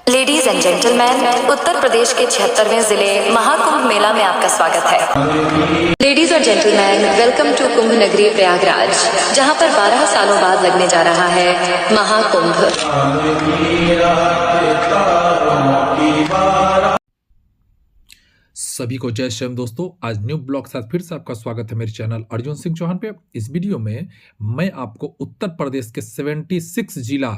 Ladies and gentleman, Uttar Pradesh के 76वें जिले महाकुंभ मेला में आपका स्वागत है। लेडीज और जेंटलमैन, वेलकम टू कुंभ नगरी प्रयागराज, जहां पर 12 सालों बाद लगने जा रहा है महाकुंभ। सभी को जय श्री राम दोस्तों। आज न्यू ब्लॉग साथ फिर से आपका स्वागत है मेरे चैनल अर्जुन सिंह चौहान पे। इस वीडियो में मैं आपको उत्तर प्रदेश के 76 जिला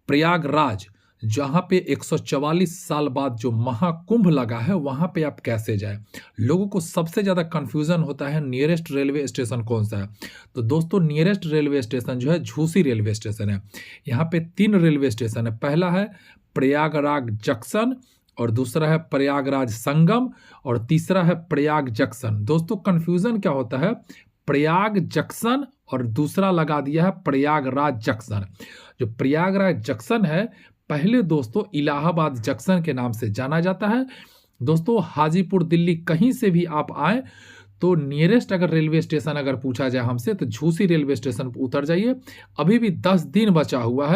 प्रयागराज, जहां पे 144 साल बाद जो महाकुंभ लगा है, वहां पे आप कैसे जाए। लोगों को सबसे ज़्यादा कंफ्यूजन होता है नियरेस्ट रेलवे स्टेशन कौन सा है। तो दोस्तों, नियरेस्ट रेलवे स्टेशन जो है झूसी रेलवे स्टेशन है। यहाँ पे 3 रेलवे स्टेशन है। पहला है प्रयागराज जंक्शन, और दूसरा है प्रयागराज संगम, और तीसरा है प्रयाग जंक्शन। दोस्तों, कंफ्यूजन क्या होता है, प्रयाग जंक्शन और दूसरा लगा दिया है प्रयागराज जंक्शन। जो प्रयागराज जंक्शन है, पहले दोस्तों इलाहाबाद जंक्शन के नाम से जाना जाता है। दोस्तों, हाजीपुर दिल्ली कहीं से भी आप आए तो नियरेस्ट अगर रेलवे स्टेशन अगर पूछा जाए हमसे, तो झूसी रेलवे स्टेशन पर उतर जाइए। अभी भी 10 दिन बचा हुआ है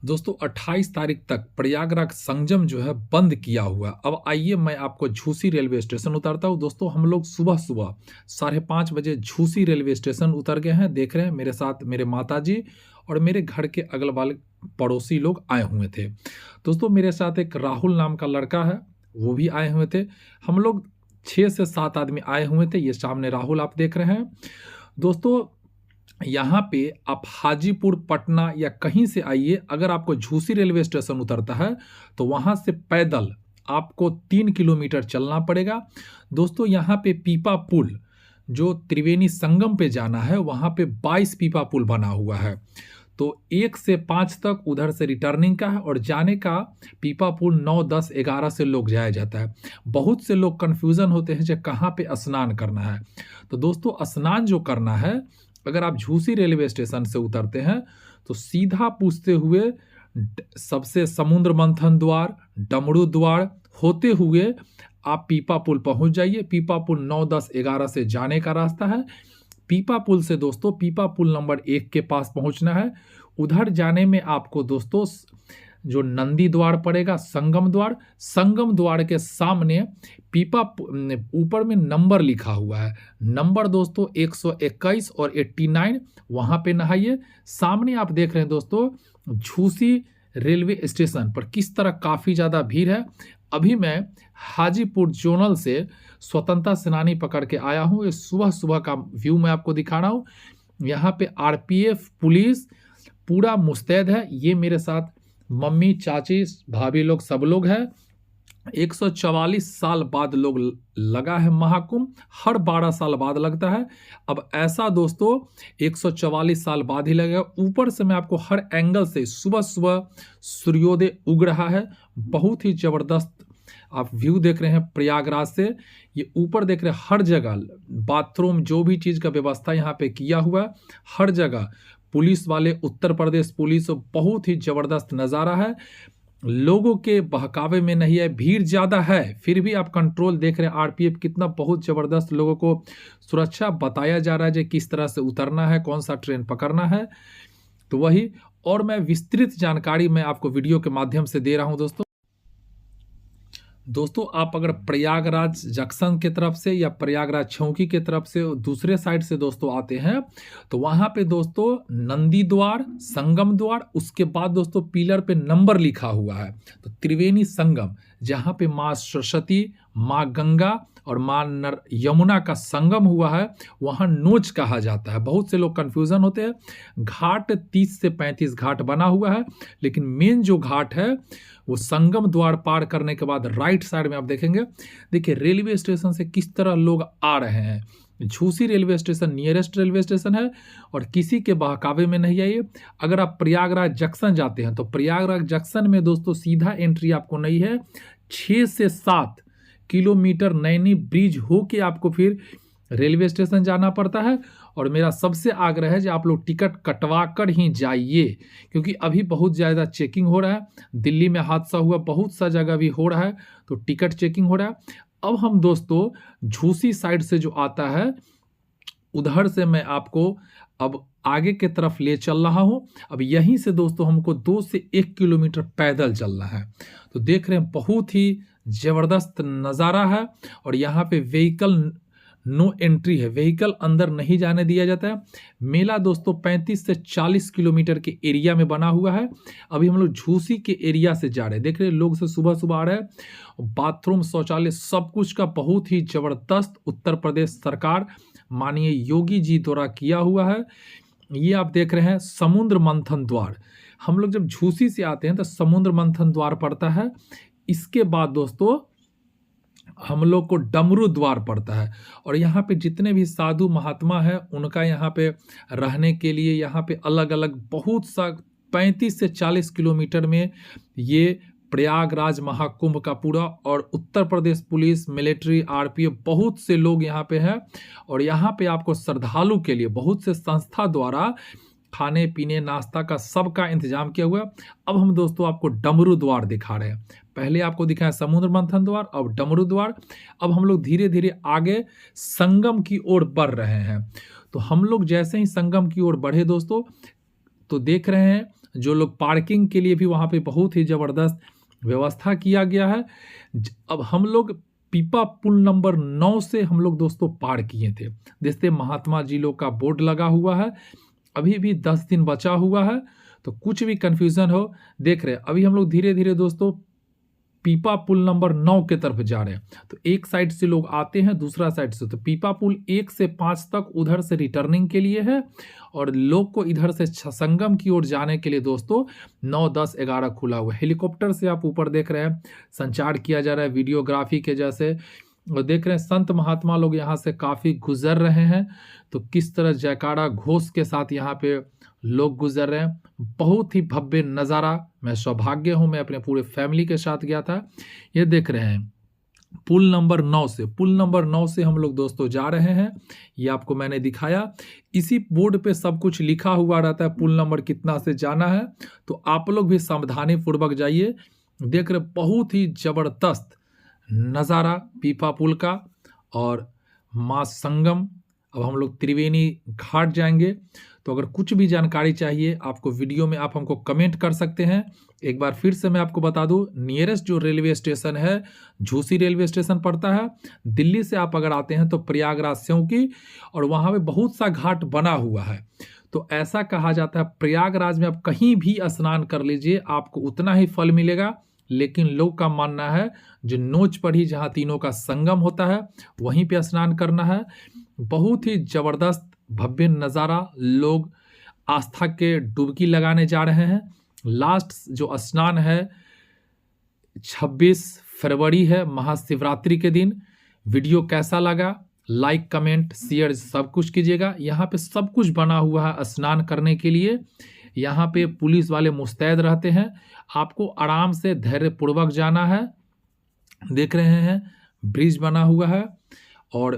दोस्तों। 28 तारीख तक प्रयागराज संगम जो है बंद किया हुआ। अब आइए मैं आपको झूसी रेलवे स्टेशन उतारता हूँ। दोस्तों, हम लोग सुबह 5:30 बजे झूसी रेलवे स्टेशन उतर गए हैं। देख रहे हैं मेरे साथ मेरे माताजी और मेरे घर के अगल वाले पड़ोसी लोग आए हुए थे। दोस्तों, मेरे साथ एक राहुल नाम का लड़का है, वो भी आए हुए थे। हम लोग 6 से 7 आदमी आए हुए थे। ये सामने राहुल आप देख रहे हैं। दोस्तों, यहाँ पे आप हाजीपुर, पटना या कहीं से आइए, अगर आपको झूसी रेलवे स्टेशन उतरता है तो वहाँ से पैदल आपको 3 किलोमीटर चलना पड़ेगा। दोस्तों, यहाँ पे पीपा पुल जो त्रिवेणी संगम पे जाना है, वहाँ पे 22 पीपा पुल बना हुआ है। तो 1 से 5 तक उधर से रिटर्निंग का है, और जाने का पीपा पुल 9, 10, 11 से लोग जाया जाता है। बहुत से लोग कन्फ्यूज़न होते हैं कि कहाँ पे स्नान करना है। तो दोस्तों, स्नान जो करना है, अगर आप झूसी रेलवे स्टेशन से उतरते हैं तो सीधा पूछते हुए सबसे समुद्र मंथन द्वार, डमरू द्वार होते हुए आप पीपा पुल पहुंच जाइए। पीपा पुल 9, 10, 11 से जाने का रास्ता है। पीपा पुल से दोस्तों पीपा पुल नंबर 1 के पास पहुंचना है। उधर जाने में आपको दोस्तों जो नंदी द्वार पड़ेगा, संगम द्वार के सामने पीपा ऊपर में नंबर लिखा हुआ है। नंबर दोस्तों 121 और 89, वहाँ पे नहाइए। सामने आप देख रहे हैं दोस्तों झूसी रेलवे स्टेशन पर किस तरह काफ़ी ज़्यादा भीड़ है। अभी मैं हाजीपुर जोनल से स्वतंत्रता सेनानी पकड़ के आया हूँ। ये सुबह का व्यू मैं आपको दिखा रहा हूँ। यहाँ पे आरपीएफ पुलिस पूरा मुस्तैद है। ये मेरे साथ मम्मी, चाची, भाभी लोग सब लोग हैं। 144 साल बाद लोग लगा है महाकुंभ। हर 12 साल बाद लगता है। अब ऐसा दोस्तों 144 साल बाद ही लगेगा। ऊपर से मैं आपको हर एंगल से सुबह सूर्योदय उग रहा है। बहुत ही ज़बरदस्त आप व्यू देख रहे हैं प्रयागराज से। ये ऊपर देख रहे हैं, हर जगह बाथरूम, जो भी चीज़ का व्यवस्था यहाँ पे किया हुआ है, हर जगह पुलिस वाले, उत्तर प्रदेश पुलिस, बहुत ही ज़बरदस्त नज़ारा है। लोगों के बहकावे में नहीं है, भीड़ ज़्यादा है फिर भी आप कंट्रोल देख रहे हैं। आरपीएफ कितना बहुत ज़बरदस्त लोगों को सुरक्षा बताया जा रहा है कि किस तरह से उतरना है, कौन सा ट्रेन पकड़ना है। तो वही, और मैं विस्तृत जानकारी मैं आपको वीडियो के माध्यम से दे रहा हूँ। दोस्तों, आप अगर प्रयागराज जंक्शन के तरफ से या प्रयागराज चौकी के तरफ से दूसरे साइड से दोस्तों आते हैं, तो वहाँ पे दोस्तों नंदी द्वार, संगम द्वार, उसके बाद दोस्तों पिलर पे नंबर लिखा हुआ है। तो त्रिवेणी संगम, जहाँ पे माँ सरस्वती, माँ गंगा और माँ यमुना का संगम हुआ है, वहाँ नोच कहा जाता है। बहुत से लोग कन्फ्यूज़न होते हैं। घाट 30 से 35 घाट बना हुआ है, लेकिन मेन जो घाट है वो संगम द्वार पार करने के बाद राइट साइड में आप देखेंगे। देखिए रेलवे स्टेशन से किस तरह लोग आ रहे हैं। Jhusi railway station nearest railway station है, और किसी के बहकावे में नहीं आइए। अगर आप प्रयागराज जंक्शन जाते हैं तो प्रयागराज जंक्शन में दोस्तों सीधा एंट्री आपको नहीं है। 6 से 7 किलोमीटर नैनी ब्रिज होके आपको फिर रेलवे स्टेशन जाना पड़ता है। और मेरा सबसे आग्रह है कि आप लोग टिकट कटवा कर ही जाइए, क्योंकि अभी बहुत ज़्यादा चेकिंग हो रहा है। दिल्ली में हादसा हुआ, बहुत सा जगह भी हो रहा है, तो टिकट चेकिंग हो रहा है। अब हम दोस्तों झूसी साइड से जो आता है उधर से मैं आपको अब आगे की तरफ ले चल रहा हूँ। अब यहीं से दोस्तों हमको 2 से 1 किलोमीटर पैदल चलना है। तो देख रहे हैं बहुत ही ज़बरदस्त नज़ारा है और यहाँ पे व्हीकल नो एंट्री है, व्हीकल अंदर नहीं जाने दिया जाता है। मेला दोस्तों 35 से 40 किलोमीटर के एरिया में बना हुआ है। अभी हम लोग झूसी के एरिया से जा रहे हैं। देख रहे हैं लोग से सुबह सुबह आ रहे हैं। बाथरूम, शौचालय, सब कुछ का बहुत ही ज़बरदस्त उत्तर प्रदेश सरकार माननीय योगी जी द्वारा किया हुआ है। ये आप देख रहे हैं समुद्र मंथन द्वार। हम लोग जब झूसी से आते हैं तो समुद्र मंथन द्वार पड़ता है। इसके बाद दोस्तों हम लोग को डमरू द्वार पड़ता है और यहाँ पे जितने भी साधु महात्मा हैं उनका यहाँ पे रहने के लिए यहाँ पे अलग अलग बहुत सा 35 से 40 किलोमीटर में ये प्रयागराज महाकुंभ का पूरा और Uttar Pradesh police, military, RPF बहुत से लोग यहाँ पे हैं और यहाँ पे आपको श्रद्धालु के लिए बहुत से संस्था द्वारा खाने पीने नाश्ता का सबका इंतजाम किया हुआ है। अब हम दोस्तों आपको डमरू द्वार दिखा रहे हैं। पहले आपको दिखाया समुद्र मंथन द्वार, अब डमरू द्वार। अब हम लोग धीरे धीरे आगे संगम की ओर बढ़ रहे हैं। तो हम लोग जैसे ही संगम की ओर बढ़े दोस्तों तो देख रहे हैं जो लोग पार्किंग के लिए भी वहाँ पे बहुत ही ज़बरदस्त व्यवस्था किया गया है। अब हम लोग पीपा पुल नंबर 9 से हम लोग दोस्तों पार किए थे। जैसे महात्मा जी लोग का बोर्ड लगा हुआ है। अभी भी 10 दिन बचा हुआ है तो कुछ भी कंफ्यूजन हो, देख रहे हैं अभी हम लोग धीरे धीरे दोस्तों पीपा पुल नंबर 9 के तरफ जा रहे हैं। तो एक साइड से लोग आते हैं, दूसरा साइड से। तो पीपा पुल 1 से 5 तक उधर से रिटर्निंग के लिए है और लोग को इधर से संगम की ओर जाने के लिए दोस्तों 9, 10, 11 खुला हुआ है। हेलीकॉप्टर से आप ऊपर देख रहे हैं संचार किया जा रहा है वीडियोग्राफी के जैसे। और देख रहे हैं संत महात्मा लोग यहाँ से काफ़ी गुजर रहे हैं। तो किस तरह जयकारा घोष के साथ यहाँ पे लोग गुजर रहे हैं। बहुत ही भव्य नज़ारा। मैं सौभाग्य हूँ, मैं अपने पूरे फैमिली के साथ गया था। ये देख रहे हैं पुल नंबर 9 से हम लोग दोस्तों जा रहे हैं। ये आपको मैंने दिखाया। इसी बोर्ड पे सब कुछ लिखा हुआ रहता है पुल नंबर कितना से जाना है। तो आप लोग भी सावधानी पूर्वक जाइए। देख रहे बहुत ही ज़बरदस्त नज़ारा पीपा पुल का और माँ संगम। अब हम लोग त्रिवेणी घाट जाएंगे। तो अगर कुछ भी जानकारी चाहिए आपको वीडियो में आप हमको कमेंट कर सकते हैं। एक बार फिर से मैं आपको बता दूं, नियरेस्ट जो रेलवे स्टेशन है झूसी रेलवे स्टेशन पड़ता है। दिल्ली से आप अगर आते हैं तो प्रयागराज सेवकी, और वहाँ पे बहुत सा घाट बना हुआ है। तो ऐसा कहा जाता है प्रयागराज में आप कहीं भी स्नान कर लीजिए आपको उतना ही फल मिलेगा। लेकिन लोग का मानना है जो नोच पड़ी जहाँ तीनों का संगम होता है वहीं पे स्नान करना है। बहुत ही ज़बरदस्त भव्य नज़ारा। लोग आस्था के डुबकी लगाने जा रहे हैं। लास्ट जो स्नान है 26 फरवरी है, महाशिवरात्रि के दिन। वीडियो कैसा लगा लाइक कमेंट शेयर सब कुछ कीजिएगा। यहाँ पे सब कुछ बना हुआ है स्नान करने के लिए। यहाँ पे पुलिस वाले मुस्तैद रहते हैं। आपको आराम से धैर्यपूर्वक जाना है। देख रहे हैं ब्रिज बना हुआ है और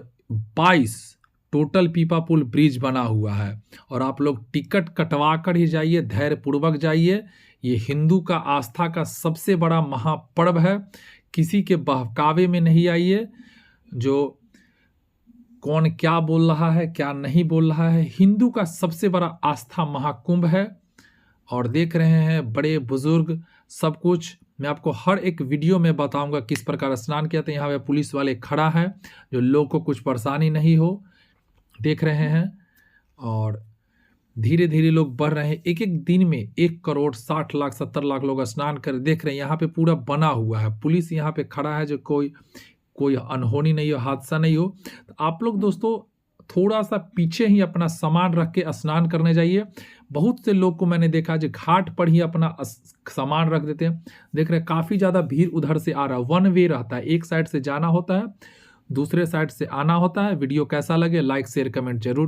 22 टोटल पीपा पुल ब्रिज बना हुआ है और आप लोग टिकट कटवा कर ही जाइए, धैर्यपूर्वक जाइए। ये हिंदू का आस्था का सबसे बड़ा महापर्व है। किसी के बहकावे में नहीं आइए जो कौन क्या बोल रहा है क्या नहीं बोल रहा है। हिंदू का सबसे बड़ा आस्था महाकुंभ है और देख रहे हैं बड़े बुजुर्ग सब कुछ। मैं आपको हर एक वीडियो में बताऊंगा किस प्रकार स्नान किया था। यहाँ पे पुलिस वाले खड़ा है जो लोग को कुछ परेशानी नहीं हो। देख रहे हैं और धीरे धीरे लोग बढ़ रहे हैं। एक एक दिन में 1 करोड़ 60 लाख 70 लाख लोग स्नान कर। देख रहे हैं यहाँ पे पूरा बना हुआ है। पुलिस यहाँ पे खड़ा है जो कोई अनहोनी नहीं हो, हादसा नहीं हो। तो आप लोग दोस्तों थोड़ा सा पीछे ही अपना सामान रख के स्नान करने जाइए। बहुत से लोग को मैंने देखा जो घाट पर ही अपना सामान रख देते हैं। देख रहे हैं काफ़ी ज़्यादा भीड़ उधर से आ रहा है। 1 वे रहता है, एक साइड से जाना होता है दूसरे साइड से आना होता है। वीडियो कैसा लगे लाइक शेयर कमेंट जरूर